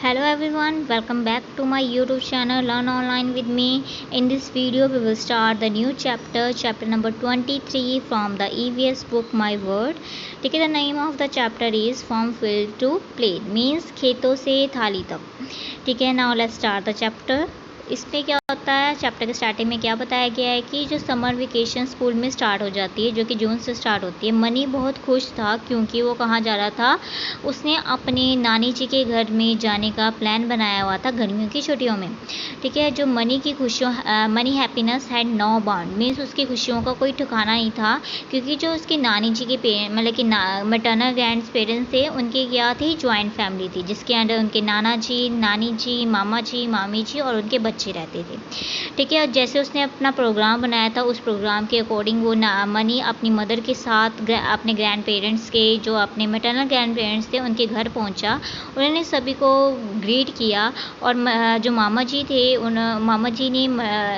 Hello everyone, welcome back to my YouTube channel Learn Online with me. In this video we will start the new chapter number 23 from the EVS book My Word. ठीक है, the name of the chapter is From Field to Plate, means खेतों से थाली तक. ठीक है, now let's start the chapter. इसमें क्या होता है, चैप्टर के स्टार्टिंग में क्या बताया गया है कि जो समर वेकेशन स्कूल में स्टार्ट हो जाती है, जो कि जून से स्टार्ट होती है. मनी बहुत खुश था क्योंकि वो कहाँ जा रहा था, उसने अपने नानी जी के घर में जाने का प्लान बनाया हुआ था गर्मियों की छुट्टियों में. ठीक है, जो मनी की खुशियों Mani happiness had no bound, means उसकी खुशियों का कोई ठिकाना नहीं था क्योंकि जो उसके नानी जी के मतलब कि मैटरनल ग्रैंड पेरेंट्स थे, उनकी क्या थी, ज्वाइंट फैमिली थी जिसके अंदर उनके नाना जी, नानी जी, मामा जी, मामी जी और उनके बच्चे रहते थे. ठीक है, जैसे उसने अपना प्रोग्राम बनाया था उस प्रोग्राम के अकॉर्डिंग वो मनी अपनी मदर के साथ अपने ग्रैंड पेरेंट्स के, जो अपने मैटरनल ग्रैंड पेरेंट्स थे, उनके घर पहुंचा. उन्होंने सभी को ग्रीट किया और जो मामा जी थे, उन मामा जी ने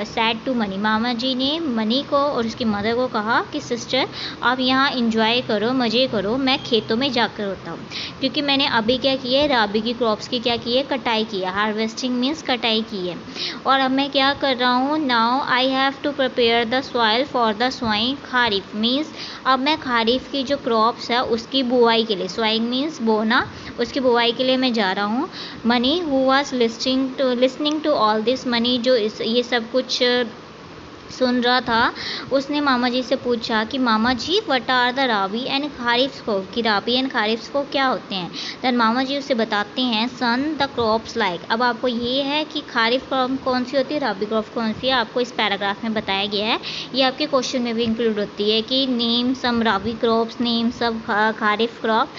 सैड टू मनी, मामा जी ने मनी को और उसकी मदर को कहा कि सिस्टर आप यहाँ इंजॉय करो, मज़े करो, मैं खेतों में जाकर होता हूँ क्योंकि मैंने अभी क्या किया है, राबी की क्रॉप्स की क्या की है, कटाई की है. हार्वेस्टिंग मीन्स कटाई की है. और अब मैं क्या कर रहा हूँ, now I have to prepare the soil for the sowing kharif, means अब मैं खारिफ की जो क्रॉप्स है उसकी बुआई के लिए, सोइंग मीन्स बोना, उसकी बुआई के लिए मैं जा रहा हूँ. Mani who was listening to all this, Mani जो ये सब कुछ सुन रहा था, उसने मामा जी से पूछा कि मामा जी what are the rabi and kharif को, कि राबी एंड खारिफ को क्या होते हैं. देन मामा जी उसे बताते हैं सन द क्रॉप्स लाइक. अब आपको ये है कि खारिफ क्रॉप कौन सी होती है, राबी क्रॉप कौन सी है, आपको इस पैराग्राफ में बताया गया है. ये आपके क्वेश्चन में भी इंक्लूड होती है कि नेम सम राबी क्रॉप्स, नेम सब खारिफ क्रॉप.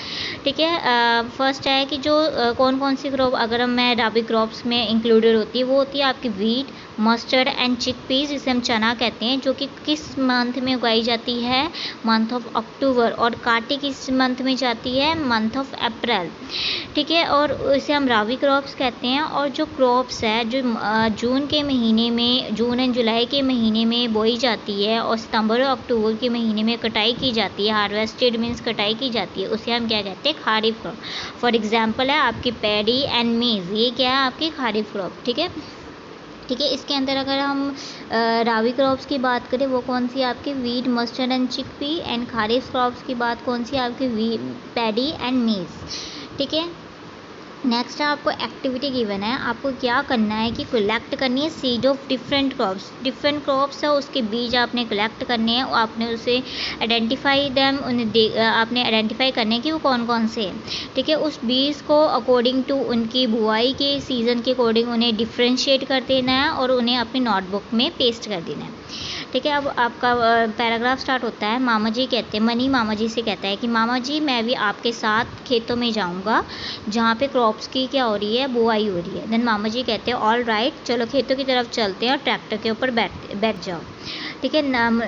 ठीक है, फर्स्ट है कि जो कौन कौन सी क्रॉप अगर मैं राबी क्रॉप्स में इंक्लूडेड होती है, वो होती है आपकी वीट, मस्टर्ड एंड चिकपीस, जिसे हम चना कहते हैं, जो कि किस मंथ में उगाई जाती है, मंथ ऑफ अक्टूबर. और काटी किस मंथ में जाती है, मंथ ऑफ अप्रैल. ठीक है, और इसे हम राबी क्रॉप्स कहते हैं. और जो क्रॉप्स है जो जून के महीने में, जून एंड जुलाई के महीने में बोई जाती है और सितंबर और अक्टूबर के महीने में कटाई की जाती है, हार्वेस्टेड मीन्स कटाई की जाती है, उसे हम क्या कहते हैं, खारिफ क्रॉप. फॉर एग्जाम्पल है आपकी पैडी एंड मेज, ये क्या है, आपकी खारिफ क्रॉप. ठीक है. ठीक है, इसके अंदर अगर हम राबी क्रॉप्स की बात करें, वो कौन सी आपकी wheat, mustard and chickpea. And kharif crops की बात कौन सी आपकी पैडी एंड मेज. ठीक है, नेक्स्ट है आपको एक्टिविटी गिवन है. आपको क्या करना है कि कलेक्ट करनी है सीड ऑफ डिफरेंट क्रॉप्स है, उसके बीज आपने कलेक्ट करने हैं. आपने उसे आइडेंटिफाई दैम, उन्हें आपने आइडेंटिफाई करने की वो कौन कौन से हैं. ठीक है, उस बीज को अकॉर्डिंग टू उनकी बुआई के सीज़न के अकॉर्डिंग उन्हें डिफ्रेंशिएट कर देना है और उन्हें अपनी नोटबुक में पेस्ट कर देना है. ठीक है, अब आपका पैराग्राफ स्टार्ट होता है. मामा जी कहते हैं, मनी मामा जी से कहता है कि मामा जी मैं भी आपके साथ खेतों में जाऊंगा जहाँ पे क्रॉप्स की क्या हो रही है, बुआई हो रही है. देन मामा जी कहते हैं ऑल राइट, चलो खेतों की तरफ चलते हैं और ट्रैक्टर के ऊपर बैठ जाओ. ठीक है,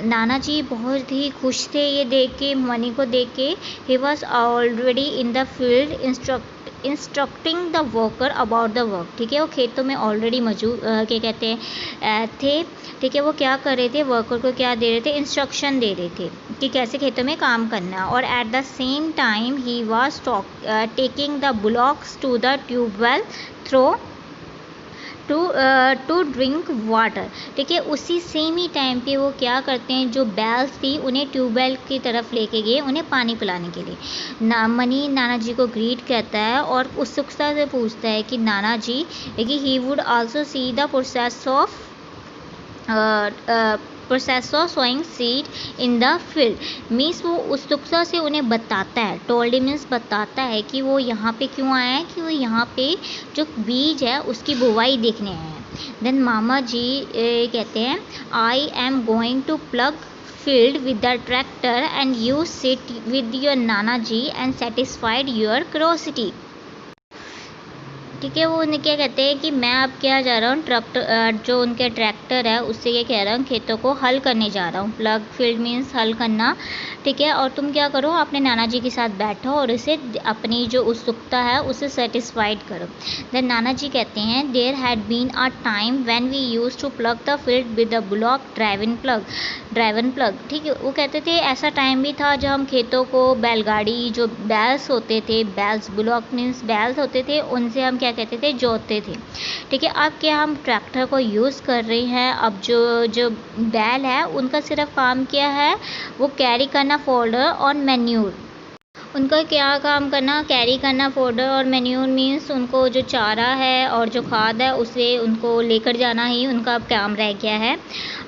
नाना जी बहुत ही खुश थे ये देख के, मनी को देख के. He was already in the field instructing the worker about the work. ठीक है, वो खेतों में ऑलरेडी मौजूद क्या कहते हैं थे. ठीक है, वो क्या कर रहे थे, वर्कर को क्या दे रहे थे, इंस्ट्रक्शन दे रहे थे कि कैसे खेतों में काम करना. और at the same time he was taking the blocks to the tubewell throw to drink water. ठीक है, उसी सेम ही टाइम पे वो क्या करते हैं, जो बैल्स थी उन्हें ट्यूबवेल की तरफ लेके गए उन्हें पानी पिलाने के लिए. मनी नाना जी को ग्रीट कहता है और उत्सुकता से पूछता है कि नाना जी कि he would also see the process of sowing seed in the field. Means वो उत्सुकता से उन्हें बताता है, टोल्ड मीन्स बताता है कि वो यहाँ पे क्यों आया है, कि वो यहाँ पे जो बीज है उसकी बुवाई देखने आए हैं. देन मामा जी कहते हैं I am going to plug field with the tractor and you sit with your नाना जी एंड सेटिस्फाइड योर क्यूरोसिटी. ठीक है, वो उन्हें क्या कहते हैं कि मैं अब क्या जा रहा हूँ, ट्रैक्टर जो उनके ट्रैक्टर है उससे क्या कह रहा हूँ, खेतों को हल करने जा रहा हूँ. प्लग फील्ड मीन्स हल करना. ठीक है, और तुम क्या करो, अपने नाना जी के साथ बैठो और उसे अपनी जो उत्सुकता है उसे सेटिस्फाइड करो. देन नाना जी कहते हैं there had been a time when we used to plug the field with the block driving plug. Driven plug, ठीक है। वो कहते थे ऐसा टाइम भी था जब हम खेतों को बैलगाड़ी, जो बैल्स होते थे, बैल्स ब्लॉक मीन्स बैल्स होते थे, उनसे हम क्या कहते थे, जोतते थे, ठीक है। अब क्या हम ट्रैक्टर को यूज़ कर रहे हैं। अब जो जो बैल है उनका सिर्फ काम क्या है, वो कैरी करना फोल्डर और मैन्यूर। उनका क्या काम करना, कैरी करना फोल्डर और मैन्यूर मीन्स उनको जो चारा है और जो खाद है उसे उनको लेकर जाना ही उनका अब काम रह गया है।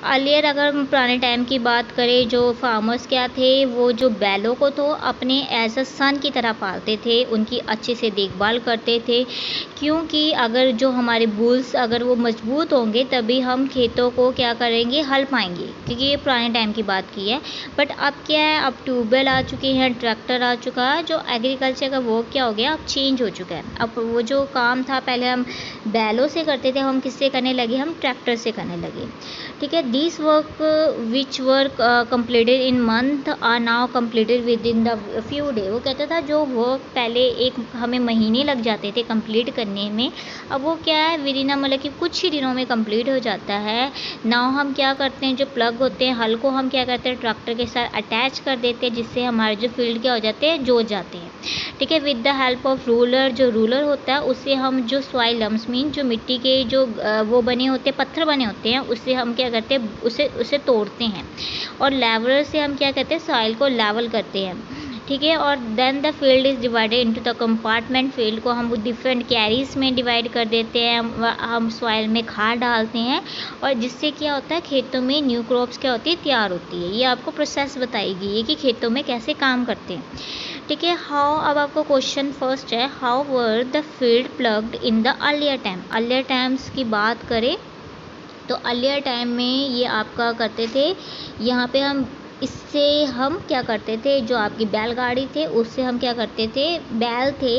अर्लियर अगर हम पुराने टाइम की बात करें, जो फार्मर्स क्या थे, वो जो बैलों को तो अपने एज अ सन की तरह पालते थे, उनकी अच्छे से देखभाल करते थे, क्योंकि अगर जो हमारे बुल्स अगर वो मजबूत होंगे तभी हम खेतों को क्या करेंगे, हल पाएंगे, क्योंकि ये पुराने टाइम की बात की है। बट अब क्या है, अब ट्यूबवेल आ चुके हैं, ट्रैक्टर आ चुका है, जो एग्रीकल्चर का वो क्या हो गया, अब चेंज हो चुका है। अब वो जो काम था पहले हम बैलों से करते थे, हम किससे करने लगे, हम ट्रैक्टर से करने लगे, ठीक है। This work which work completed in month are now completed within the few day. वो कहता था जो वर्क पहले एक हमें महीने लग जाते थे कंप्लीट करने में, अब वो क्या है, विद इन मतलब कि कुछ ही दिनों में कंप्लीट हो जाता है। नाउ हम क्या करते हैं, जो प्लग होते हैं, हल को हम क्या करते हैं, ट्रैक्टर के साथ अटैच कर देते हैं, जिससे हमारे जो फील्ड क्या हो जाते हैं, जोत जाते हैं, ठीक है। With the help of ruler, जो रूलर होता है उससे हम जो सॉइल लम्स मीन जो मिट्टी के जो वो बने होते हैं, पत्थर बने होते हैं, उससे हम क्या करते हैं, उसे तोड़ते हैं, और लेवलर से हम क्या करते हैं, सॉइल को लेवल करते हैं, ठीक है। और then the field is divided into the compartment. Field को हम डिफरेंट कैरीज में डिवाइड कर देते हैं, हम सॉइल में खाद डालते हैं, और जिससे क्या होता है, खेतों में न्यू क्रॉप्स क्या होती है, तैयार होती है। ये आपको प्रोसेस बताएगी ये कि खेतों में कैसे काम करते हैं, ठीक है। हाउ, अब आपको क्वेश्चन फर्स्ट है, how were the field plugged in the earlier time. Earlier times की बात करें तो अर्लियर टाइम में ये आपका करते थे, यहाँ पे हम इससे हम क्या करते थे, जो आपकी बैलगाड़ी थे उससे हम क्या करते थे, बैल थे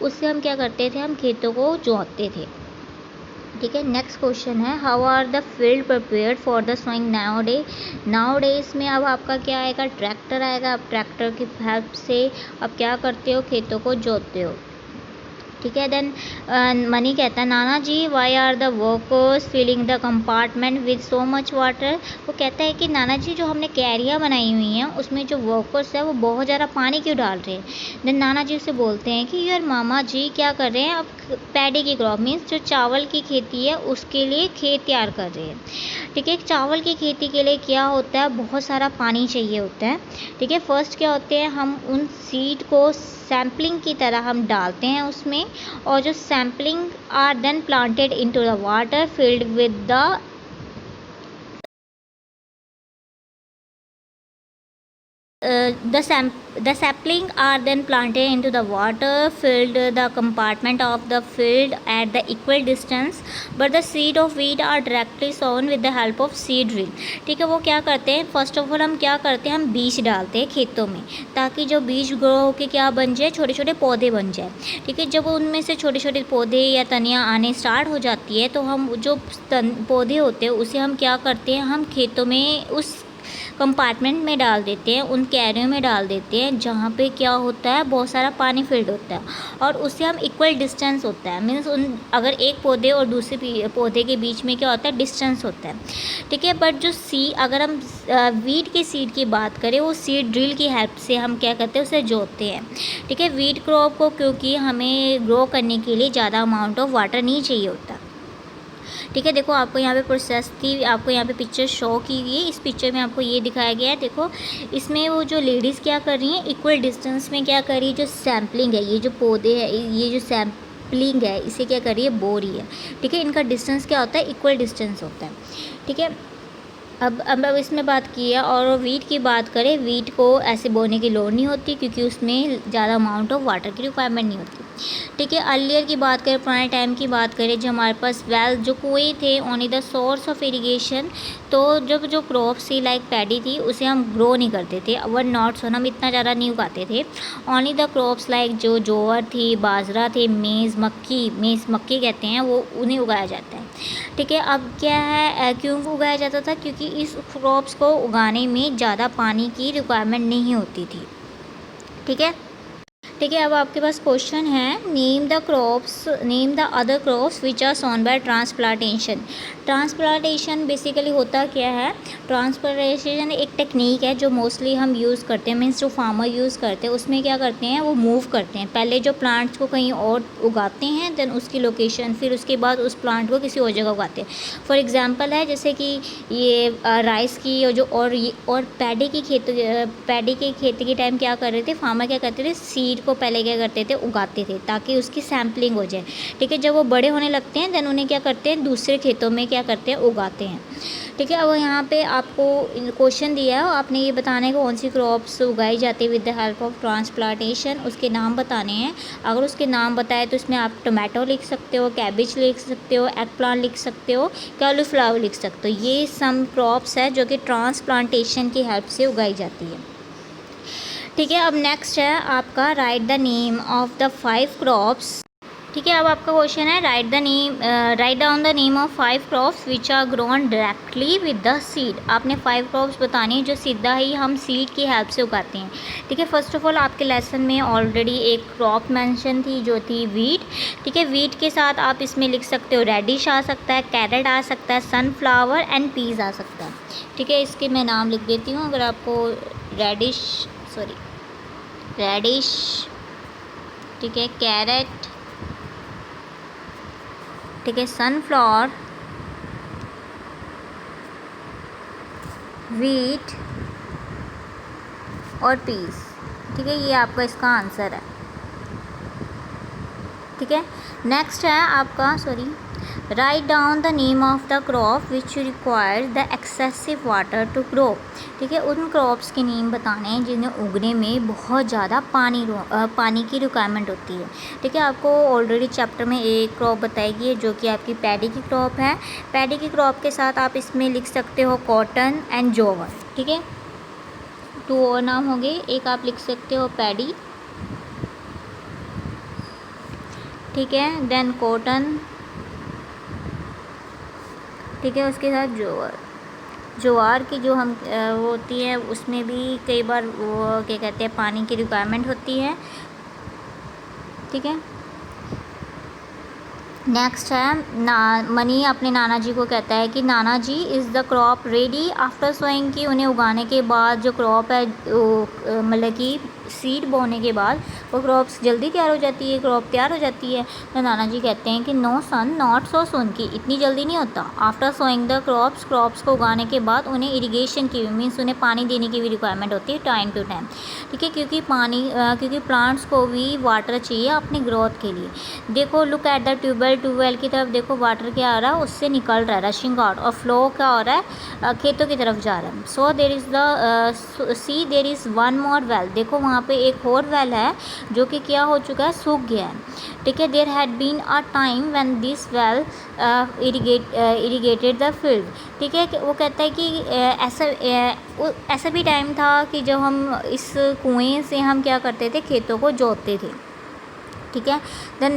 उससे हम क्या करते थे, हम खेतों को जोतते थे, ठीक है। नेक्स्ट क्वेश्चन है, how are the field prepared for the sowing now day. Nowadays में अब आपका क्या आएगा, ट्रैक्टर आएगा। अब ट्रैक्टर की हेल्प से अब क्या करते हो, खेतों को जोतते हो, ठीक है। देन मनी कहता है, nana ji why are the workers filling the compartment with so much water. वो कहता है कि नाना जी जो हमने कैरियाँ बनाई हुई हैं उसमें जो वर्कर्स है वो बहुत ज़्यादा पानी क्यों डाल रहे हैं। देन नाना जी उसे बोलते हैं कि यार मामा जी क्या कर रहे हैं, अब पैडी की क्रॉप मीन्स जो चावल की खेती है उसके लिए खेत तैयार कर रहे हैं, ठीक है। चावल की खेती के लिए क्या होता है, बहुत सारा पानी चाहिए होता है, ठीक है। फर्स्ट क्या होते हैं, हम उन सीड को सैम्पलिंग की तरह हम डालते हैं उसमें, और जो sampling are then planted into the water filled with the sapling are then planted into the water filled the compartment of the field at the equal distance, but the seed of wheat are directly sown with the help of seed drill, ठीक है। वो क्या करते हैं, first of all हम क्या करते हैं, हम बीज डालते हैं खेतों में, ताकि जो बीज ग्रो होके क्या बन जाए, छोटे छोटे पौधे बन जाए, ठीक है। जब उनमें से छोटे छोटे पौधे या तनियाँ आने स्टार्ट हो जाती है तो हम जो पौधे होते हैं उसे हम क्या करते हैं, हम खेतों में उस कंपार्टमेंट में डाल देते हैं, उन कैरियों में डाल देते हैं जहाँ पे क्या होता है, बहुत सारा पानी फिल्ड होता है, और उससे हम इक्वल डिस्टेंस होता है, मीन्स उन अगर एक पौधे और दूसरे पौधे के बीच में क्या होता है, डिस्टेंस होता है, ठीक है। बट जो अगर हम वीट के सीड की बात करें, वो सीड ड्रिल की हेल्प से हम क्या करते हैं, उसे जोतते हैं, ठीक है। वीट क्रॉप को क्योंकि हमें ग्रो करने के लिए ज़्यादा अमाउंट ऑफ वाटर नहीं चाहिए होता, ठीक है। देखो आपको यहाँ पे प्रोसेस की आपको यहाँ पे पिक्चर शो की गई है, इस पिक्चर में आपको ये दिखाया गया है। देखो इसमें वो जो लेडीज़ क्या कर रही हैं, इक्वल डिस्टेंस में क्या कर रही है, जो सैम्पलिंग है, ये जो पौधे है, ये जो सैम्पलिंग है, इसे क्या कर रही है, बो रही है, ठीक है। इनका डिस्टेंस क्या होता है, इक्वल डिस्टेंस होता है, ठीक है। अब इसमें बात की है, और वीट की बात करें, वीट को ऐसे बोने की लोड़ नहीं होती क्योंकि उसमें ज़्यादा अमाउंट ऑफ वाटर की रिक्वायरमेंट नहीं होती, ठीक है। अर्लियर की बात करें, पुराने टाइम की बात करें, जो हमारे पास वेल जो कुएँ थे, only the source of irrigation, तो जब जो क्रॉप्स थी लाइक पैडी थी उसे हम ग्रो नहीं करते थे, वर नॉट सोन, हम इतना ज़्यादा नहीं उगाते थे। ओनली द क्रॉप्स लाइक जो जोअर थी, बाजरा थे, मेज़ मक्की कहते हैं, वो उन्हें उगाया जाता है, ठीक है। अब क्या है, क्यों उगाया जाता था, क्योंकि इस क्रॉप्स को उगाने में ज़्यादा पानी की रिक्वायरमेंट नहीं होती थी, ठीक है। ठीक है, अब आपके पास क्वेश्चन है, name the other crops which are sown by transplantation. Transplantation basically होता क्या है? ट्रांसप्लांटेशन एक टेक्निक है जो मोस्टली हम यूज़ करते हैं, मीन्स जो फार्मर यूज़ करते हैं उसमें क्या करते हैं, वो मूव करते हैं। पहले जो प्लांट्स को कहीं और उगाते हैं, देन उसकी लोकेशन, फिर उसके बाद उस प्लांट को किसी और जगह उगाते हैं। फॉर एग्जांपल है जैसे कि ये राइस की और पैडी की खेती के टाइम क्या कर रहे थे फार्मर, क्या करते थे, सीड को पहले क्या करते थे, उगाते थे ताकि उसकी सैम्पलिंग हो जाए। ठीक है, जब वो बड़े होने लगते हैं देन उन्हें क्या करते हैं, दूसरे खेतों में क्या करते हैं, उगाते हैं। ठीक है, अब यहाँ पे आपको क्वेश्चन दिया है, आपने ये बताना है कि कौन सी क्रॉप्स उगाई जाती है with the help of transplantation, उसके नाम बताने हैं। अगर उसके नाम बताए तो इसमें आप टोमेटो लिख सकते हो, कैबिज लिख सकते हो, एग प्लांट लिख सकते हो, कॉलीफ्लावर लिख सकते हो। ये सम क्रॉप्स है जो कि ट्रांसप्लांटेशन की हेल्प से उगाई जाती है। ठीक है, अब नेक्स्ट है आपका, write the name of the 5 crops. ठीक है, अब आपका क्वेश्चन है, write down the name of 5 crops which are grown directly with the seed. आपने 5 क्रॉप्स बतानी है जो सीधा ही हम सीड की हेल्प से उगाते हैं। ठीक है, फर्स्ट ऑफ ऑल आपके लेसन में ऑलरेडी एक क्रॉप मेंशन थी जो थी वीट। ठीक है, वीट के साथ आप इसमें लिख सकते हो रेडिश आ सकता है, कैरेट आ सकता है, सनफ्लावर एंड पीज आ सकता है। ठीक है, इसके मैं नाम लिख देती हूँ। अगर आपको रेडिश, ठीक है, कैरेट, ठीक है, सनफ्लावर, वीट और पीस। ठीक है, ये आपका इसका आंसर है। ठीक है, नेक्स्ट है आपका, write down the name of the crop which requires the excessive water to grow. ठीक है, उन क्रॉप्स के नेम बताने हैं जिन्हें उगने में बहुत ज़्यादा पानी की रिक्वायरमेंट होती है। ठीक है, आपको ऑलरेडी चैप्टर में एक क्रॉप बताई गई है जो कि आपकी पैडी की क्रॉप है। पैडी की क्रॉप के साथ आप इसमें लिख सकते हो कॉटन एंड जोवर। ठीक है, 2 और नाम हो गए, एक आप लिख सकते हो पैडी, ठीक है, देन कॉटन, ठीक है, उसके साथ ज्वार की जो हम वो होती है उसमें भी कई बार वो क्या कहते हैं, पानी की रिक्वायरमेंट होती है। ठीक है, नेक्स्ट है मनी अपने नाना जी को कहता है कि नाना ji is the crop ready after sowing, की उन्हें उगाने के बाद जो क्रॉप है मतलब कि सीड बोने के बाद वो क्रॉप्स जल्दी तैयार हो जाती है, क्रॉप तैयार हो जाती है। तो नाना जी कहते हैं कि नो सन नॉट सो सुन, की इतनी जल्दी नहीं होता। आफ्टर सोइंग द क्रॉप्स को उगाने के बाद उन्हें इरिगेशन की मीन्स उन्हें पानी देने की भी रिक्वायरमेंट होती है टाइम टू टाइम। ठीक है, क्योंकि प्लांट्स को भी वाटर चाहिए अपनी ग्रोथ के लिए। देखो, लुक एट द ट्यूबवेल की तरफ देखो, वाटर क्या आ रहा है, उससे निकल रहा है, रशिंग आउट, और फ्लो क्या हो रहा है, खेतों की तरफ जा रहा है। So there is one more well, देखो वहाँ पे एक और वेल है जो कि क्या हो चुका है, सूख गया है। ठीक है, there had been a time when this well irrigated the field. ठीक है, वो कहता है कि ऐसा भी टाइम था कि जब हम इस कुएं से हम क्या करते थे, खेतों को जोतते थे। ठीक है, देन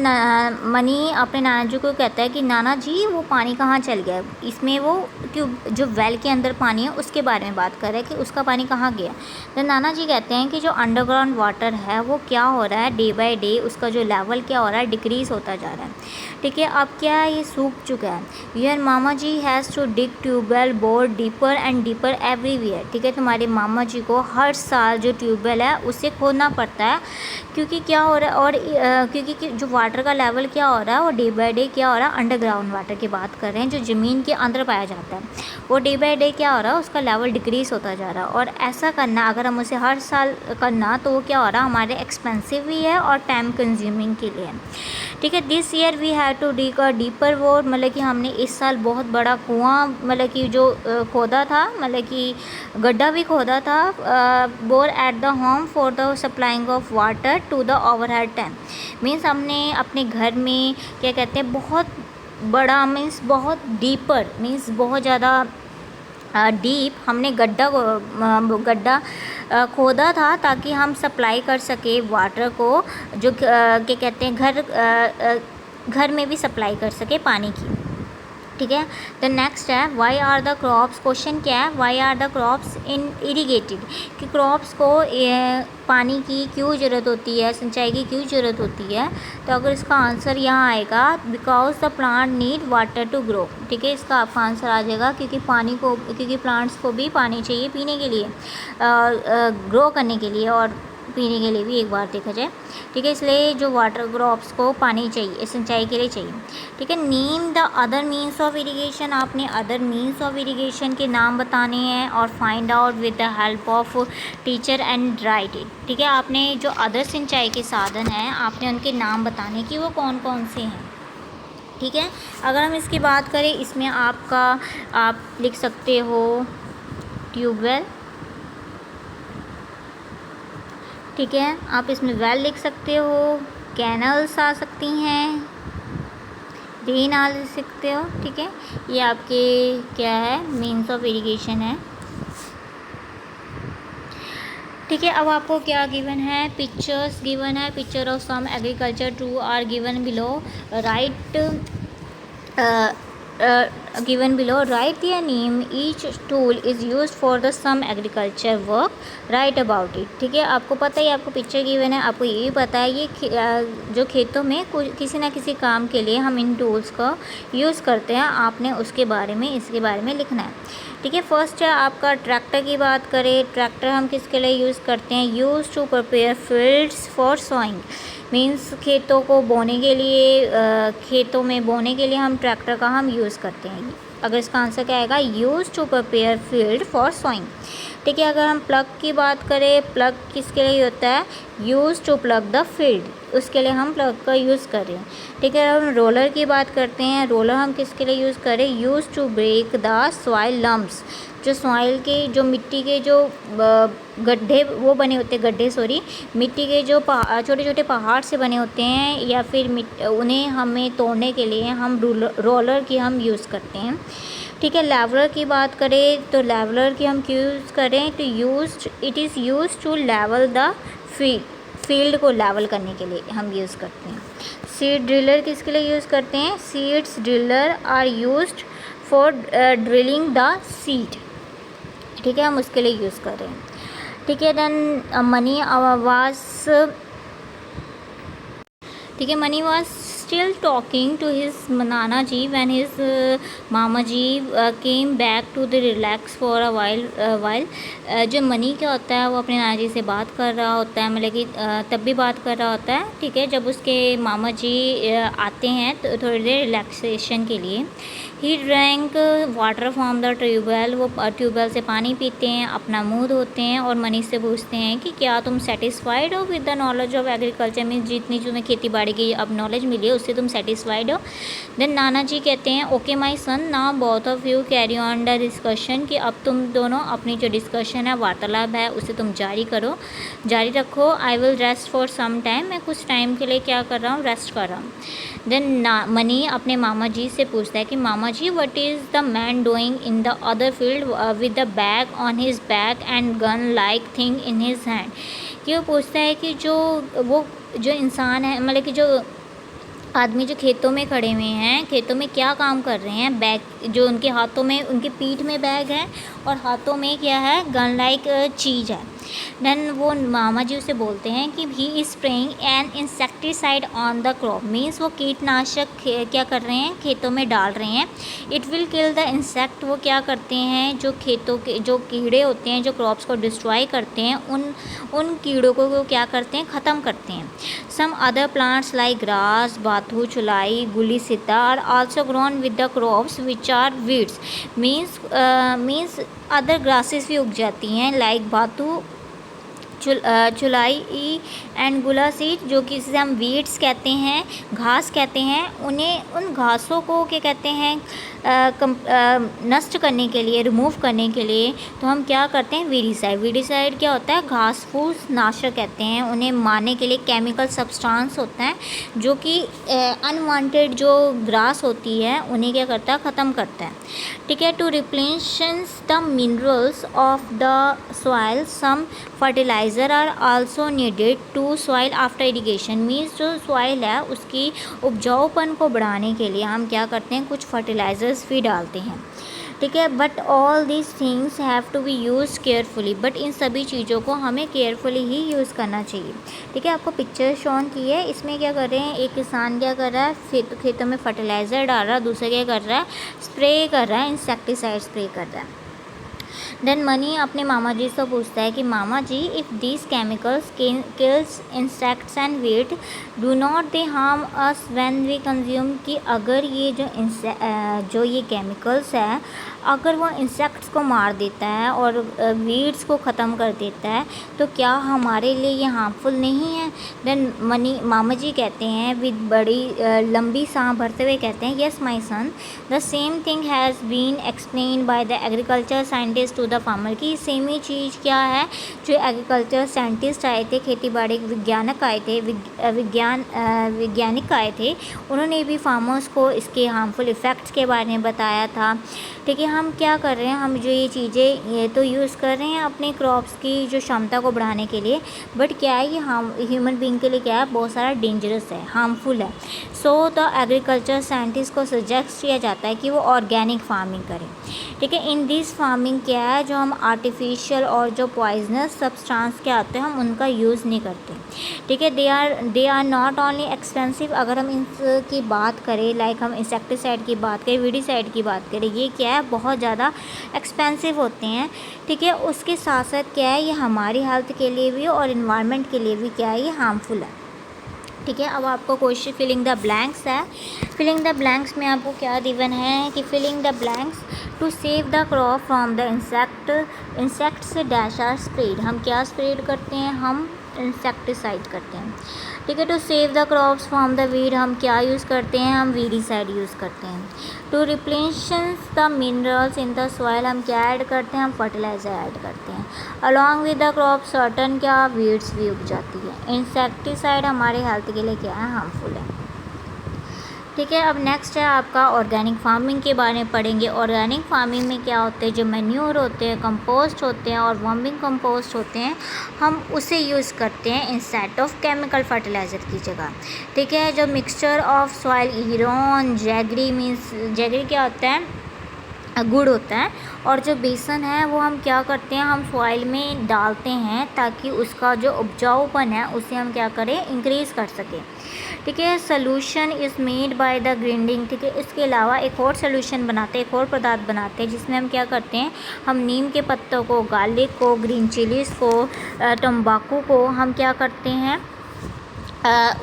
मनी अपने नाना जी को कहता है कि नाना जी वो पानी कहाँ चल गया। इसमें वो जो वेल के अंदर पानी है उसके बारे में बात कर रहा है कि उसका पानी कहाँ गया। देन नाना जी कहते हैं कि जो अंडरग्राउंड वाटर है वो क्या हो रहा है, डे बाय डे उसका जो लेवल क्या हो रहा है, डिक्रीज़ होता जा रहा है। ठीक है, अब क्या है, ये सूख चुका है। योर मामा जी has to dig tubewell bore deeper and deeper everywhere. ठीक है, तुम्हारे मामा जी को हर साल जो ट्यूबवेल है उसे खोदना पड़ता है, क्योंकि क्या हो रहा है, और क्योंकि जो वाटर का लेवल क्या हो रहा है वो डे बाय डे क्या हो रहा है, अंडरग्राउंड वाटर की बात कर रहे हैं, जो ज़मीन के अंदर पाया जाता है, वो डे बाय डे क्या हो रहा है, उसका लेवल डिक्रीज़ होता जा रहा है। और ऐसा करना, अगर हम उसे हर साल करना, तो वो क्या हो रहा है, हमारे एक्सपेंसिव भी है और टाइम कंज्यूमिंग के लिए। ठीक है, this year we have to dig a deeper bore, मतलब कि हमने इस साल बहुत बड़ा कुआं मतलब कि जो खोदा था, मतलब कि गड्ढा भी खोदा था, bore at the home for the supplying of water to the overhead tank. Means हमने अपने घर में क्या कहते हैं, बहुत बड़ा मीन्स बहुत डीपर मीन्स बहुत ज़्यादा डीप हमने गड्ढा खोदा था ताकि हम सप्लाई कर सके वाटर को, जो क्या कहते हैं घर में भी सप्लाई कर सके पानी की। ठीक है। द नेक्स्ट है why are the crops, question क्या है, why are the crops in irrigated, कि क्रॉप्स को पानी की क्यों ज़रूरत होती है, सिंचाई की क्यों ज़रूरत होती है। तो अगर इसका आंसर यहाँ आएगा because the plant need water to grow, ठीक है, इसका आपका आंसर आ जाएगा क्योंकि प्लांट्स को भी पानी चाहिए पीने के लिए, ग्रो करने के लिए और पीने के लिए भी एक बार देखा जाए, ठीक है, इसलिए जो वाटर क्रॉप्स को पानी चाहिए, सिंचाई के लिए चाहिए, ठीक है। Name the other means of irrigation, आपने अदर मीन्स ऑफ इरिगेशन के नाम बताने हैं और find out with the help of teacher and right it, ठीक है। आपने जो अदर सिंचाई के साधन हैं आपने उनके नाम बताने कि वो कौन कौन से हैं, ठीक है। अगर हम इसकी बात करें, इसमें आप लिख सकते हो ट्यूबवेल, ठीक है, आप इसमें वेल लिख सकते हो, कैनल्स आ सकती हैं, रेन आ सकते हो, ठीक है। ये आपके क्या है, मीन्स ऑफ इरिगेशन है, ठीक है। अब आपको क्या गिवन है, पिक्चर्स गिवन है, picture of some agriculture tool are given below, write given below, write their name, each tool is used for the some agriculture work, write about it, ठीक है। आपको पता है, आपको पिक्चर गिवन है, आपको ये भी पता है ये जो खेतों में किसी ना किसी काम के लिए हम इन टूल्स का यूज़ करते हैं, आपने उसके बारे में इसके बारे में लिखना है, ठीक है। फर्स्ट है आपका ट्रैक्टर की बात करें, ट्रैक्टर हम किसके लिए यूज़ करते हैं, use to prepare fields for sowing, means खेतों को बोने के लिए, खेतों में बोने के लिए हम ट्रैक्टर का हम यूज़ करते हैं। अगर इसका आंसर क्या आएगा, use to prepare field for sowing, ठीक है। अगर हम प्लग की बात करें, प्लग किसके लिए होता है, use to plug the field, उसके लिए हम प्लग का यूज़ कर रहे हैं, ठीक है। हम रोलर की बात करते हैं, रोलर हम किसके लिए यूज़ करें, use to break the soil lumps, जो सॉइल के जो मिट्टी के जो गड्ढे वो बने होते हैं, मिट्टी के जो छोटे छोटे पहाड़ से बने होते हैं, या फिर उन्हें हमें तोड़ने के लिए हम रोलर की हम यूज़ करते हैं, ठीक है। लेवलर की बात करें तो लेवलर की हम क्यों यूज़ करें, तो it is use to level the field को लेवल करने के लिए हम यूज़ करते हैं। सीड ड्रिलर किसके लिए यूज़ करते हैं, seeds driller are used for drilling the seed, ठीक है, हम उसके लिए यूज़ कर रहे हैं, ठीक है। देन मनी वाज, ठीक है, Mani was still talking to his nana ji when his mama ji came back to the relax for a while, जो मनी क्या होता है वो अपने नाना जी से बात कर रहा होता है, मतलब कि तब भी बात कर रहा होता है, ठीक है, जब उसके मामा जी आते हैं तो थोड़ी देर रिलैक्सेशन के लिए। He drank water from the tubewell, वो ट्यूबवेल से पानी पीते हैं, अपना मुंह धोते हैं और मनी से पूछते हैं कि क्या तुम सेटिस्फाइड हो with the knowledge of agriculture, में जितनी तुम्हें खेती बाड़ी की अब नॉलेज मिली है उससे तुम सेटिस्फाइड हो। देन नाना जी कहते हैं okay my son, now both of you carry on the discussion, कि अब तुम दोनों अपनी जो डिस्कशन है, वार्तालाप है, उसे तुम जारी रखो। I will rest for some time, मैं कुछ टाइम के लिए क्या कर रहा हूँ, रेस्ट कर रहा हूँ। देन मनी अपने मामा जी से पूछता है कि मामा जी what is the man doing in the other field with the bag on his back and gun like thing in his hand, कि वो पूछता है कि जो इंसान है, मतलब कि जो आदमी जो खेतों में खड़े हुए हैं, खेतों में क्या काम कर रहे हैं, बैग जो उनके हाथों में, उनके पीठ में बैग है और हाथों में क्या है, गन लाइक चीज़ है। देन वो मामा जी उसे बोलते हैं कि he is spraying an insecticide on the crop, means वो कीटनाशक क्या कर रहे हैं, खेतों में डाल रहे हैं। It will kill the insect, वो क्या करते हैं, जो खेतों के जो कीड़े होते हैं, जो क्रॉप्स को डिस्ट्रॉय करते हैं, उन कीड़ों को वो क्या करते हैं, ख़त्म करते हैं। Some other plants like grass, bathu, chulai, गुली सिता are also grown with the crops which are weeds, means other grasses भी उग जाती हैं, लाइक बाथू, चुलाई एंड गुला सीड, जो कि इसे हम वीड्स कहते हैं, घास कहते हैं, उन्हें उन घासों को क्या कहते हैं, नष्ट करने के लिए, रिमूव करने के लिए तो हम क्या करते हैं, वीडिसाइड क्या होता है, घास फूस नाशक कहते हैं, उन्हें मारने के लिए केमिकल सब्सटेंस होता है जो कि अनवांटेड जो ग्रास होती है उन्हें क्या करता है, ख़त्म करता है, ठीक है। To replenish the minerals of the soil some fertiliser fertiliser are also needed to soil after irrigation. Means जो सॉइल है उसकी उपजाऊपन को बढ़ाने के लिए हम क्या करते हैं, कुछ फर्टिलाइज़र्स भी डालते हैं, ठीक है। But all these things have to be use carefully, but इन सभी चीज़ों को हमें केयरफुली ही यूज़ करना चाहिए, ठीक है। आपको पिक्चर शॉन की है, इसमें क्या कर रहे हैं, एक किसान क्या कर रहा है, खेतों में फर्टिलाइज़र डाल रहा है, दूसरा क्या कर रहा है, स्प्रे कर रहा है, इंसेक्टिसाइड स्प्रे कर रहा है। देन मनी अपने मामा जी से पूछता है कि मामा जी, if these chemicals kills insects and weed, do not they harm us when we consume, कि अगर ये जो ये केमिकल्स है अगर वो इंसेक्ट्स को मार देता है और वीड्स को ख़त्म कर देता है तो क्या हमारे लिए ये हार्मफुल नहीं है। देन मामा जी कहते हैं विद बड़ी लंबी सांस भरते हुए कहते हैं, yes my son, the same thing has been explain by the agriculture scientist to the farmer. की सेम ही चीज़ क्या है, जो एग्रीकल्चर साइंटिस्ट आए थे, खेती बाड़ी वैज्ञानिक आए थे, वैज्ञानिक आए थे, उन्होंने भी फार्मर्स को इसके हार्मफुल इफ़ेक्ट्स के बारे में बताया था, ठीक है। हम क्या कर रहे हैं, हम जो ये चीज़ें ये तो यूज़ कर रहे हैं अपने क्रॉप्स की जो क्षमता को बढ़ाने के लिए, बट क्या है ये ह्यूमन बीइंग के लिए क्या है, बहुत सारा डेंजरस है, हार्मफुल है। सो द एग्रीकल्चर साइंटिस्ट को सजेस्ट किया जाता है कि वो ऑर्गेनिक फार्मिंग करें, ठीक है। इन दिस फार्मिंग क्या है, जो हम आर्टिफिशियल और जो पॉइजनस सब्सटेंस क्या आते हैं हम उनका यूज़ नहीं करते, ठीक है। They are not only expensive. अगर हम इनकी बात करें, लाइक हम इंसेक्टिसाइड की बात करें, वीडिसाइड की बात करें, ये क्या है, बहुत ज़्यादा एक्सपेंसिव होते हैं, ठीक है। उसके साथ साथ क्या है, ये हमारी हेल्थ के लिए भी और इन्वायरमेंट के लिए भी क्या है, ये हार्मफुल है, ठीक है। अब आपको क्वेश्चन फिलिंग द ब्लैंक्स है। फिलिंग द ब्लैंक्स में आपको क्या गिवन है कि filling the blanks to save the crop from the insect से डैश आर स्प्रेड। हम क्या स्प्रेड करते हैं, हम इंसेक्टिसाइड करते हैं, ठीक है। To save the crops from the weed हम क्या यूज़ करते हैं, हम वीडिसाइड यूज़ करते हैं। To replenish the minerals in the soil हम क्या ऐड करते हैं, हम फर्टिलाइज़र ऐड करते हैं। Along with the crop certain क्या वीड्स भी उग जाती है। इंसेक्टिसाइड हमारे हेल्थ के लिए क्या है, हार्मफुल है, ठीक है। अब नेक्स्ट है आपका ऑर्गेनिक फार्मिंग के बारे में पढ़ेंगे। ऑर्गेनिक फार्मिंग में क्या होते हैं, जो मैन्योर होते हैं, कंपोस्ट होते हैं और वर्मिंग कंपोस्ट होते हैं, हम उसे यूज़ करते हैं इंस्टेड ऑफ केमिकल फर्टिलाइज़र की जगह, ठीक है। जो mixture of soil Heron jaggery, means jaggery क्या होता है, गुड़ होता है, और जो बेसन है वो हम क्या करते हैं, हम सॉइल में डालते हैं ताकि उसका जो उपजाऊपन है उसे हम क्या करें, इंक्रीज़ कर सकें, ठीक है। Solution is made by the grinding, ठीक है। इसके अलावा एक और सोल्यूशन बनाते हैं, एक और पदार्थ बनाते हैं जिसमें हम क्या करते हैं, हम नीम के पत्तों को, गार्लिक को, ग्रीन चिलीज़ को, तंबाकू को हम क्या करते हैं,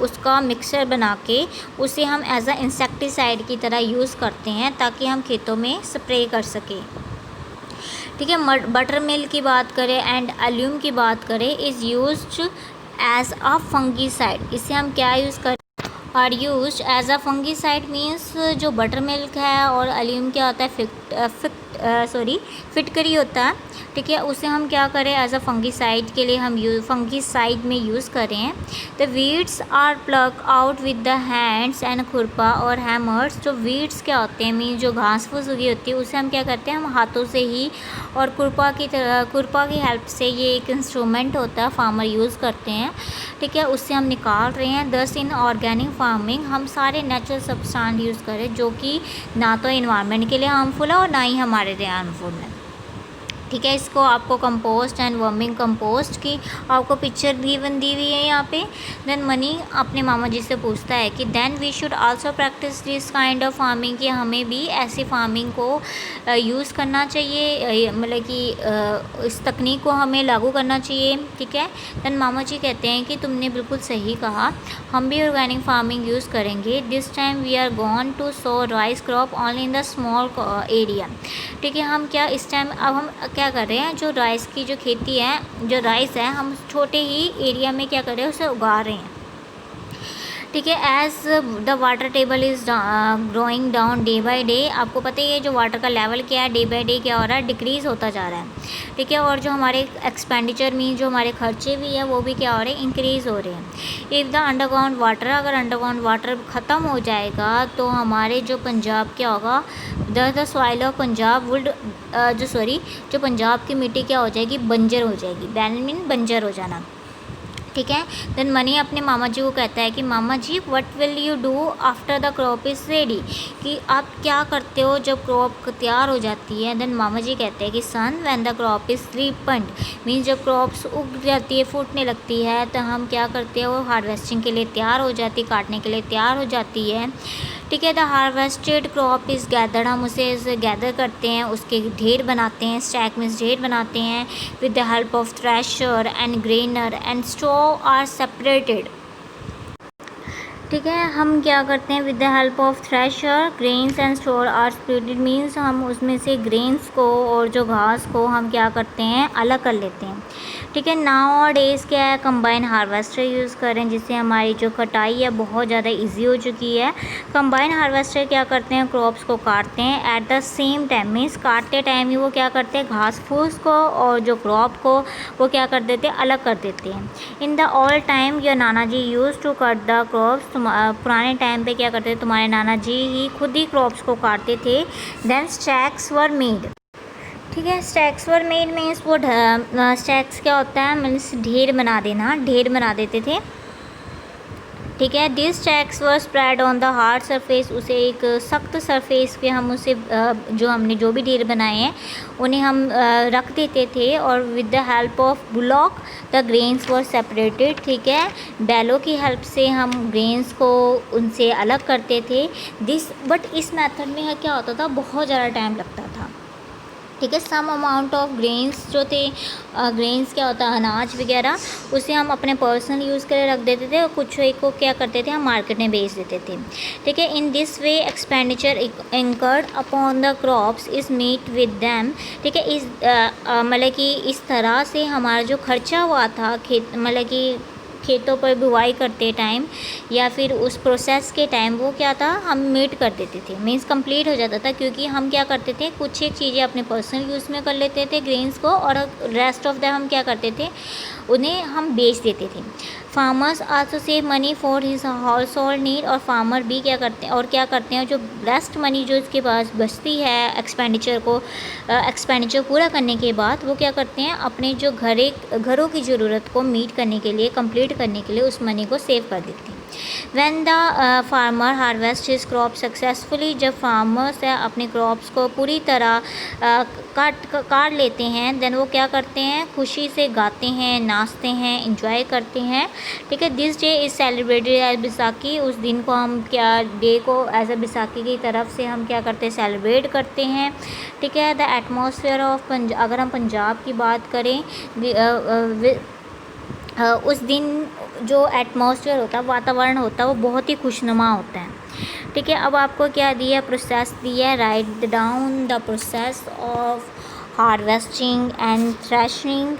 उसका मिक्सर बना के उसे हम एज अ इंसेक्टिसाइड की तरह यूज़ करते हैं ताकि हम खेतों में स्प्रे कर सकें, ठीक है। बटर मिल्क की बात करें एंड एल्यूम की बात करें, is used as a fungicide. इसे हम क्या यूज़ कर are use as a fungicide, means जो बटर मिल्क है और एल्यूम क्या होता है, फिटकरी होता है, ठीक है। उसे हम क्या करें, एज अ फंगीसाइड के लिए हम फंगीसाइड में यूज़ करें। The weeds are plug out with the hands and खुरपा और हैमर्स। जो वीड्स क्या होते हैं, मीन जो घास फूस उगी होती है, उसे हम क्या करते हैं, हम हाथों से ही और खुरपा की हेल्प से, ये एक इंस्ट्रूमेंट होता है, फार्मर यूज़ करते हैं, ठीक है, उससे हम निकाल रहे हैं। दस इन ऑर्गेनिक फार्मिंग हम सारे नेचुरल सब्सटेंस यूज़ करें जो कि ना तो इन्वायरमेंट के लिए हार्मफुल है और ना ही हमारे लिए हार्मफुल है, ठीक है। इसको आपको कंपोस्ट एंड वर्मिंग कंपोस्ट की आपको पिक्चर गिवन दी हुई है यहाँ पे। देन मनी अपने मामा जी से पूछता है कि then we should also practise this kind of farming, कि हमें भी ऐसी फार्मिंग को यूज़ करना चाहिए, मतलब कि इस तकनीक को हमें लागू करना चाहिए, ठीक है। देन मामा जी कहते हैं कि तुमने बिल्कुल सही कहा, हम भी ऑर्गेनिक फार्मिंग यूज़ करेंगे। This time we are gonna sow rice crop only in the small area, ठीक है। हम क्या इस टाइम अब हम क्या कर रहे हैं, जो राइस की जो खेती है, जो राइस है, हम छोटे ही एरिया में क्या कर रहे हैं, उसे उगा रहे हैं, ठीक है। As the water table is growing down day by day, आपको पता ही है जो वाटर का लेवल क्या है, डे बाय डे क्या हो रहा है, डिक्रीज़ होता जा रहा है। ठीक है। और जो हमारे एक्सपेंडिचर मीन जो हमारे खर्चे भी है वो भी क्या हो रहे हैं, इंक्रीज़ हो रहे हैं। इफ़ द अंडरग्राउंड वाटर, अगर अंडरग्राउंड वाटर ख़त्म हो जाएगा तो हमारे जो पंजाब क्या होगा, the soil of Punjab would जो पंजाब की मिट्टी क्या हो जाएगी, बंजर हो जाएगी। बैन मीन बंजर हो जाना। ठीक है। देन मनी अपने मामा जी को कहता है कि मामा जी what will you do after the crop is ready, कि आप क्या करते हो जब क्रॉप तैयार हो जाती है। देन मामा जी कहते हैं कि son when the crop is ripened, means जब क्रॉप्स उग जाती है, फूटने लगती है, तो हम क्या करते हैं, वो हार्वेस्टिंग के लिए तैयार हो जाती है, काटने के लिए तैयार हो जाती है। ठीक है। The harvested crop is gathered, हम उसे गैदर करते हैं, उसके ढेर बनाते हैं, स्टैक में ढेर बनाते हैं। With the help of thresher and grainer and straw are separated. ठीक है। हम क्या करते हैं, with the help of thresher grains and store are separated, means हम उसमें से ग्रेन्स को और जो घास को हम क्या करते हैं, अलग कर लेते हैं। ठीक है। नाउ डेज़ क्या है, कंबाइन हार्वेस्टर यूज़ करें, जिससे हमारी जो कटाई है बहुत ज़्यादा इजी हो चुकी है। कंबाइन हार्वेस्टर क्या करते हैं, क्रॉप्स को काटते हैं eight the same time, means काटते टाइम ही वो क्या करते हैं, घास फूस को और जो क्रॉप को वो क्या कर देते हैं, अलग कर देते हैं। In the old time your Nana ji used to cut the crops, पुराने टाइम पे क्या करते थे, तुम्हारे नाना जी ही खुद ही क्रॉप्स को काटते थे। Then stacks were made. ठीक है। स्टैक्स वर मेड मीन्स वो स्टैक्स क्या होता है, मीन्स ढेर बना देना, ढेर बना देते थे। ठीक है। This stacks were spread on the hard surface, उसे एक सख्त सरफेस पे हम उसे जो हमने जो भी ढेर बनाए हैं उन्हें हम रख देते थे। और with the help of bullock the grains were separated. ठीक है। बैलों की हेल्प से हम ग्रेन्स को उनसे अलग करते थे। बट इस मेथड में क्या होता था, बहुत ज़्यादा टाइम लगता था। ठीक है। सम अमाउंट ऑफ ग्रेन्स जो थे, ग्रेन्स क्या होता है, अनाज वगैरह, उसे हम अपने पर्सनल यूज़ के लिए रख देते थे और कुछ एक को क्या करते थे, हम मार्केट में बेच देते थे। ठीक है। In this way expenditure incurred upon the crops is meet with them. ठीक है। इस मतलब कि इस तरह से हमारा जो खर्चा हुआ था खेत, मतलब कि खेतों पर बुवाई करते टाइम या फिर उस प्रोसेस के टाइम, वो क्या था, हम मीट कर देते थे, मीन्स कंप्लीट हो जाता था। क्योंकि हम क्या करते थे, कुछ एक चीज़ें अपने पर्सनल यूज़ में कर लेते थे ग्रेन्स को, और रेस्ट ऑफ द हम क्या करते थे, उन्हें हम बेच देते थे। Farmers also save money for his house hold need, और फार्मर भी क्या करते हैं, और क्या करते हैं, जो रेस्ट मनी जो इसके पास बचती है एक्सपेंडिचर पूरा करने के बाद, वो क्या करते हैं, अपने जो घरों की ज़रूरत को मीट करने के लिए, कंप्लीट करने के लिए उस मनी को सेव कर देते हैं। When the farmer harvest his crop successfully, जब फार्मर्स है अपने क्रॉप्स को पूरी तरह काट लेते हैं, देन वो क्या करते हैं, खुशी से गाते हैं, नाचते हैं, इंजॉय करते हैं। ठीक है। This day is celebrated as Baisakhi, उस दिन को हम क्या, डे को एज ए बैसाखी की तरफ से हम क्या करते हैं, सेलिब्रेट करते हैं। ठीक है। द एटमॉस्फेयर ऑफ अगर हम पंजाब की बात करें, उस दिन जो एटमॉस्फेयर होता है, वातावरण होता है, वो बहुत ही खुशनुमा होता है। ठीक है। अब आपको क्या दिया, प्रोसेस दिया है, write down the process of harvesting and threshing.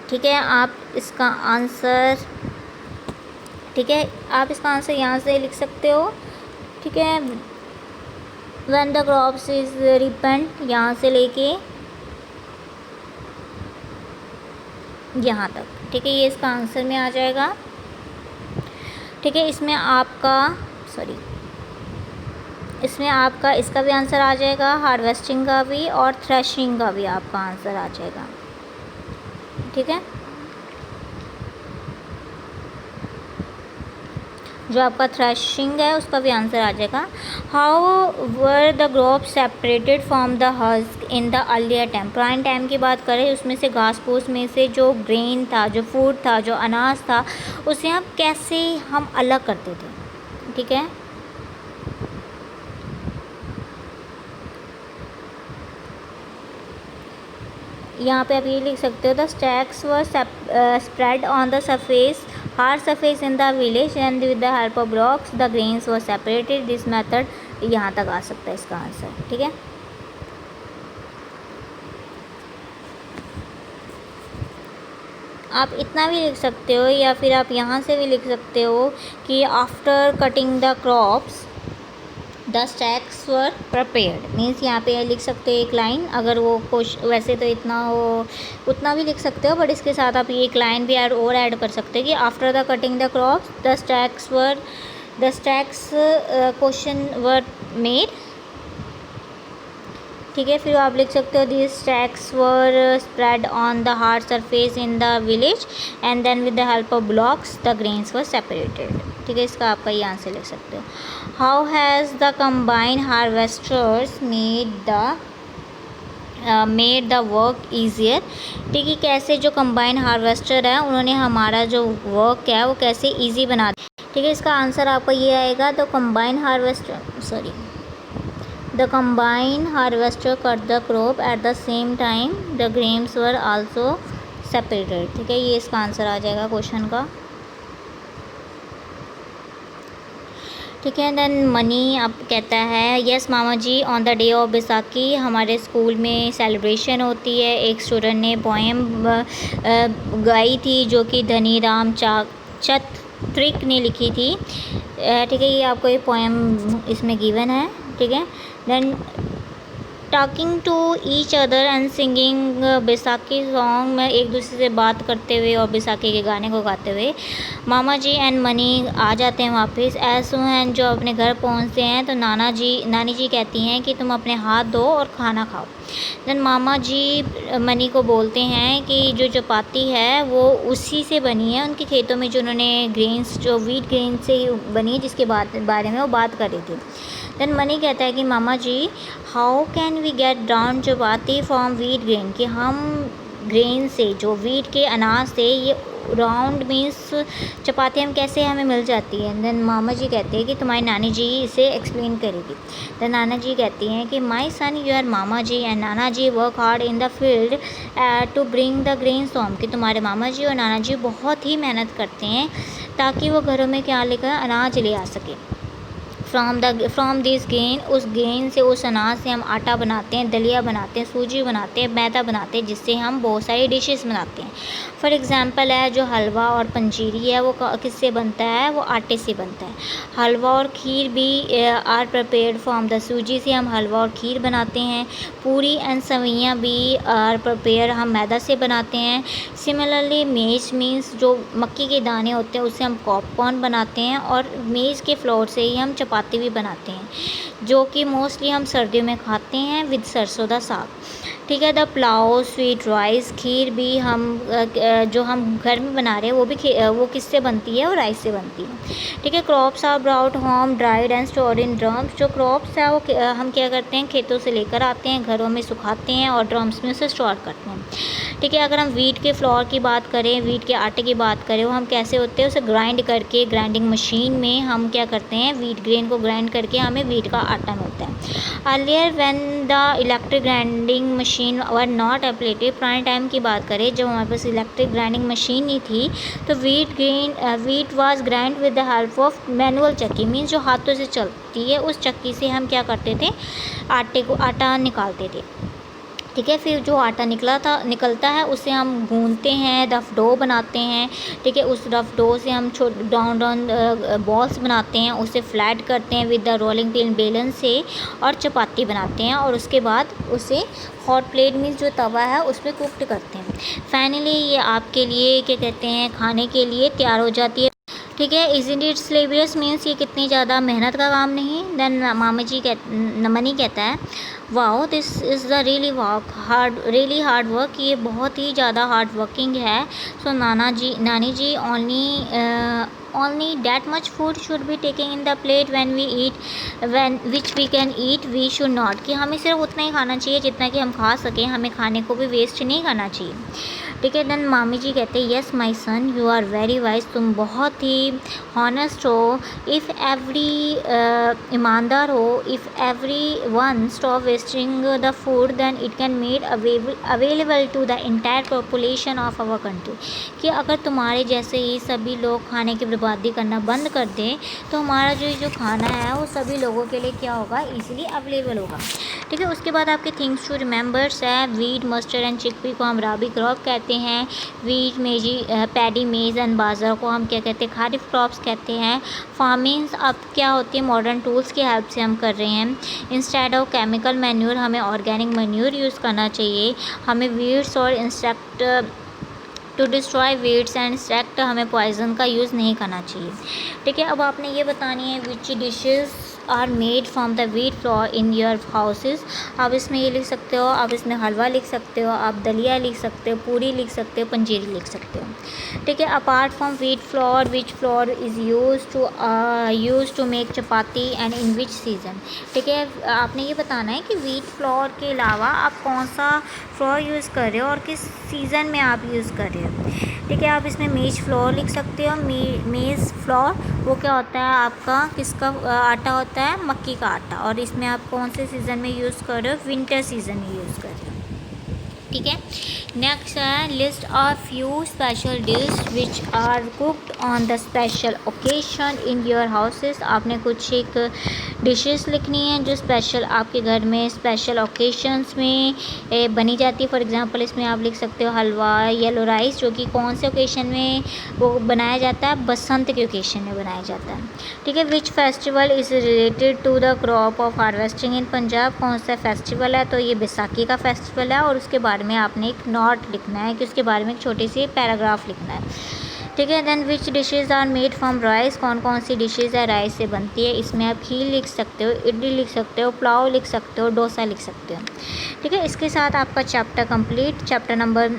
ठीक है। आप इसका आंसर, ठीक है, आप इसका आंसर यहाँ से लिख सकते हो। ठीक है। When the crops is repent, यहाँ से लेके यहाँ तक। ठीक है। ये इसका आंसर में आ जाएगा। ठीक है। इसमें आपका इसका भी आंसर आ जाएगा, हार्वेस्टिंग का भी और थ्रेशिंग का भी आपका आंसर आ जाएगा। ठीक है। जो आपका थ्रेशिंग है उसका भी आंसर आ जाएगा। How were the crop separated from the husk in the earlier time, पुराने टाइम की बात करें, उसमें से घास फूस में से जो ग्रेन था, जो फूड था, जो अनाज था, उसे हम कैसे अलग करते थे। ठीक है। यहाँ पे आप ये लिख सकते हो, the stacks were spread on the surface, hard surface in the village and with the help of blocks the grains were separated. This method, यहाँ तक आ सकता है इसका आंसर। ठीक है। आप इतना भी लिख सकते हो या फिर आप यहाँ से भी लिख सकते हो कि after cutting the crops the stacks were prepared. Means यहाँ पे लिख सकते हो एक लाइन, अगर वो वैसे तो इतना हो उतना भी लिख सकते हो, बट इसके साथ आप एक लाइन भी ऐड कर सकते हो कि after the cutting the crops the stacks question were made. ठीक है, फिर आप लिख सकते हो this stacks were spread on the hard surface in the village and then with the help of blocks the grains were separated. ठीक है, इसका आपका ये आंसर लिख सकते हो। How has the combine harvesters made the work easier. ठीक है, कैसे जो कंबाइन हार्वेस्टर है उन्होंने हमारा जो वर्क है वो कैसे ईजी बना दिया। ठीक है, इसका आंसर आपका ये आएगा। तो The combine harvester cut the crop at the same time the grains were also separated। ठीक है, ये इसका आंसर आ जाएगा क्वेश्चन का। ठीक है, देन मनी आप कहता है यस मामा जी on the day of Baisakhi हमारे स्कूल में सेलिब्रेशन होती है। एक स्टूडेंट ने पोएम गाई थी जो कि धनी राम चत्रिक ने लिखी थी। ठीक है, ये आपको ये पोएम इसमें गिवन है। ठीक है, then talking to each other and singing Baisakhi song में एक दूसरे से बात करते हुए और बैसाखी के गाने को गाते हुए मामा जी एंड मनी आ जाते हैं वापस। एज सून जो अपने घर पहुंचते हैं तो नानी जी कहती हैं कि तुम अपने हाथ धो और खाना खाओ। देन मामा जी मनी को बोलते हैं कि जो चपाती है वो उसी से बनी है, उनके खेतों में जो उन्होंने ग्रेन्स जो वीट ग्रेन से बनी है जिसके बारे में वो बात कर रही थी। देन मनी कहता है कि मामा जी how can we get down chapati from wheat grain, कि हम ग्रेन से जो वीट के अनाज से ये राउंड मीन्स चपाती हम कैसे हमें मिल जाती है। देन मामा जी कहते हैं कि तुम्हारी नानी जी इसे एक्सप्लेन करेगी। देन नाना जी कहती हैं कि माई सन योर मामा ji and nana ji work hard in the field to bring the grains home, कि तुम्हारे मामा जी और नाना जी बहुत ही मेहनत करते हैं ताकि वो घरों में क्या लेकर अनाज ले आ सके। फ्रॉम दिस गेन, उस गेन से उस अनाज से हम आटा बनाते हैं, दलिया बनाते हैं, सूजी बनाते हैं, मैदा बनाते हैं, जिससे हम बहुत सारी डिशेस बनाते हैं। फॉर एग्ज़ाम्पल है जो हलवा और पंजीरी है वो किससे बनता है, वो आटे से बनता है। हलवा और खीर भी आर प्रिपेयर्ड फ्रॉम द सूजी से हम हलवा और खीर बनाते हैं। पूरी एंड सवैयाँ भी आर प्रिपेयर हम मैदा से बनाते हैं। सिमिलरली मेज मीन्स जो मक्की के दाने होते हैं उससे हम पॉपकॉर्न बनाते हैं, और मेज़ के फ्लोर से ही हम चपाती भी बनाते हैं जो कि मोस्टली हम सर्दियों में खाते हैं विद सरसों दा साग। ठीक है, द पुलाव स्वीट राइस, खीर भी हम जो हम घर में बना रहे हैं वो किससे बनती है, वो राइस से बनती है। ठीक है, crops are brought home dried and stored in drums, जो क्रॉप्स है वो हम क्या करते हैं खेतों से लेकर आते हैं, घरों में सुखाते हैं और ड्रम्स में उसे स्टोर करते हैं। ठीक है, अगर हम वीट के फ्लोर की बात करें, वीट के आटे की बात करें, वो हम कैसे होते हैं उसे ग्राइंड करके ग्राइंडिंग मशीन में हम क्या करते हैं वीट ग्रेन को ग्राइंड करके हमें वीट का आटा मिलता है। Earlier when the electric grinding machine were not applied, पुराने टाइम की बात करें जब हमारे पास इलेक्ट्रिक ग्राइंडिंग मशीन नहीं थी तो wheat was grind with the help of manual चक्की, मीन्स जो हाथों से चलती है उस चक्की से हम क्या करते थे आटा निकालते थे। ठीक है, फिर जो आटा निकलता है उसे हम गूंदते हैं, रफ डो बनाते हैं। ठीक है, उस रफ डो से हम राउंड बॉल्स बनाते हैं, उसे फ्लैट करते हैं विद द रोलिंग पिन बेलन से और चपाती बनाते हैं, और उसके बाद उसे हॉट प्लेट में जो तवा है उस पर कुक्ड करते हैं। फाइनली ये आपके लिए क्या कहते हैं खाने के लिए तैयार हो जाती है। ठीक है, इज़न्ट इट लेबरियस, मीन्स ये कितनी ज़्यादा मेहनत का काम नहीं। देन मनी कहता है wow this is the really hard work, ये बहुत ही ज़्यादा हार्ड वर्किंग है। सो नानी जी only that much food should be taken in the plate which we can eat, we should not, कि हमें सिर्फ उतना ही खाना चाहिए जितना कि हम खा सकें, हमें खाने को भी वेस्ट नहीं करना चाहिए। ठीक है, देन मामी जी कहते हैं yes my son you are very wise, तुम बहुत ही हॉनेस्ट हो। इफ़ एवरी ईमानदार हो, if every one stop wasting the food then it can made available to the entire population of our country, कि अगर तुम्हारे जैसे ही सभी लोग खाने की बर्बादी करना बंद कर दें तो हमारा जो खाना है वो सभी लोगों के लिए क्या होगा, ईज़िली अवेलेबल होगा। ठीक है। उसके बाद आपके थिंग्स टू रिमेंबर्स है, वीट, मस्टर्ड एंड चिकपी को हम राबी क्रॉप कहते हैं। वीट, मेजी, पैडी, मेज़ एंड बाजरा को हम क्या कहते हैं, खारिफ क्रॉप्स कहते हैं। फार्मिंग अब क्या होती है, मॉडर्न टूल्स की हेल्प से हम कर रहे हैं। इंस्टेड ऑफ केमिकल मैन्योर हमें ऑर्गेनिक मैन्योर यूज़ करना चाहिए। हमें वीड्स और insect to destroy weeds and insect हमें पॉइजन का यूज़ नहीं करना चाहिए। ठीक है। अब आपने ये बतानी है which dishes are made from the wheat flour in your houses. आप इसमें ये लिख सकते हो, आप इसमें हलवा लिख सकते हो, आप दलिया लिख सकते हो, पूरी लिख सकते हो, पंजीरी लिख सकते हो। ठीक है। Apart from wheat flour, which flour is use to make chapati and in which season. ठीक है। आपने ये बताना है कि वीट फ्लोर के अलावा आप कौन सा फ्लोर यूज़ कर रहे हो और किस सीज़न में आप यूज़ कर रहे हो। ठीक है। आप इसमें मेज फ्लोर लिख सकते हो। मेज़ फ्लोर वो क्या होता है, आपका किसका आटा होता है, मक्की का आटा, और इसमें आप कौन से सीज़न में यूज़ कर रहे हो, विंटर सीज़न में यूज़ कर रहे हो। ठीक है। नेक्स्ट है list of few special dish which are cooked on the special occasion in your houses. आपने कुछ एक डिशेस लिखनी है जो स्पेशल आपके घर में स्पेशल ओकेशंस में बनी जाती है। फॉर एग्जांपल इसमें आप लिख सकते हो हलवा, येलो राइस, जो कि कौन से ओकेशन में वो बनाया जाता है, बसंत के ओकेशन में बनाया जाता है। ठीक है। Which festival is related to the crop of harvesting in Punjab. कौन सा फेस्टिवल है, तो ये बैसाखी का फेस्टिवल है, और उसके बारे में आपने एक नोट लिखना है कि उसके बारे में एक छोटी सी पैराग्राफ लिखना है। ठीक है। Then which dishes are made from rice. कौन कौन सी डिशेज़ है राइस से बनती है। इसमें आप खीर लिख सकते हो, इडली लिख सकते हो, पुलाव लिख सकते हो, डोसा लिख सकते हो। ठीक है। इसके साथ आपका chapter complete, chapter number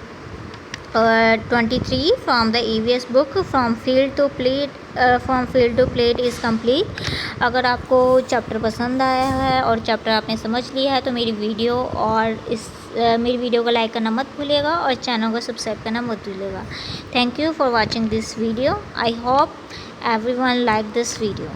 23 from the EVS book from field to plate is complete. अगर आपको चैप्टर पसंद आया है और चैप्टर आपने समझ लिया है तो मेरी वीडियो को लाइक करना मत भूलिएगा और चैनल को सब्सक्राइब करना मत भूलिएगा। Thank you for watching this video. I hope everyone like this video.